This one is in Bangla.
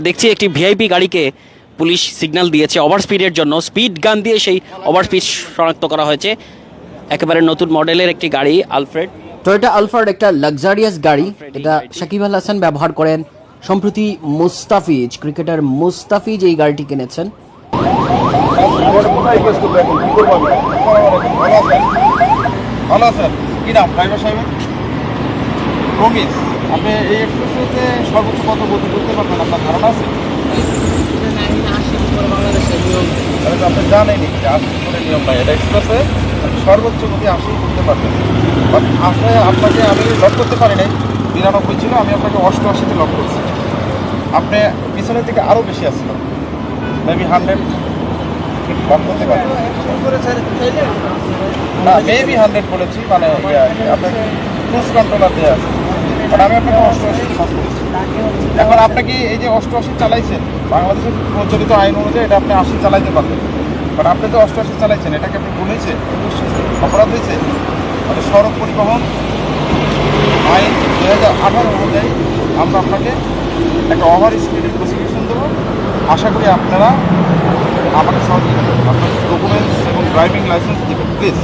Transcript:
দেখছি একটি ভিআইপি গাড়িকে পুলিশ সিগন্যাল দিয়েছে ওভার স্পিডের জন্য, স্পিড গান দিয়ে সেই ওভার স্পিড শনাক্ত করা হয়েছে। একেবারে নতুন মডেলের একটি গাড়ি আলফ্রেড। টয়োটা আলফার্ড একটা লাক্সারিয়াস গাড়ি, এটা সাকিব আল হাসান ব্যবহার করেন। সম্প্রতি মুস্তাফিজ, ক্রিকেটার মুস্তাফিজ এই গাড়িটি কিনেছেন। ভালো আছেন? কি নাম ড্রাইভার সাহেব? রমিজ। আপনি এই এক্সপ্রেসওয়েতে সর্বোচ্চ কত গতি করতে পারবেন আপনার ধারণা আছে? তাহলে তো আপনি জানেনই যে 80 করে নিয়ম নাই, এটা এক্সপ্রেসে সর্বোচ্চ গতি 80 করতে পারবেন। বাট আসলে আপনাকে আমি লক করতে পারি নাই, 92 ছিল, আমি আপনাকে 88-তে লক করছি। আপনি পিছনের দিকে আরও বেশি আসছিল, মেবি 100 লক করতে পারেন না, মেবি 100 বলেছি, মানে আপনার ক্রুজ কন্ট্রোলার দেওয়া আছে, বাট আমি আপনাকে 88 লক করেছি। এখন আপনি কি এই যে 88 চালাইছেন, বাংলাদেশের প্রচলিত আইন অনুযায়ী এটা আপনি 80 চালাইতে পারবেন, বাট আপনি তো 88 চালাইছেন, এটাকে আপনি ভুল হয়েছে, অপরাধ হয়েছে। মানে সড়ক পরিবহন আইন 2018 অনুযায়ী আমরা আপনাকে একটা ওভার স্পিডের প্রসিকিউশন দেবো। আশা করি আপনারা আমাকে সহযোগিতা করবেন, আপনার ডকুমেন্টস এবং ড্রাইভিং লাইসেন্স দেবেন প্লিজ।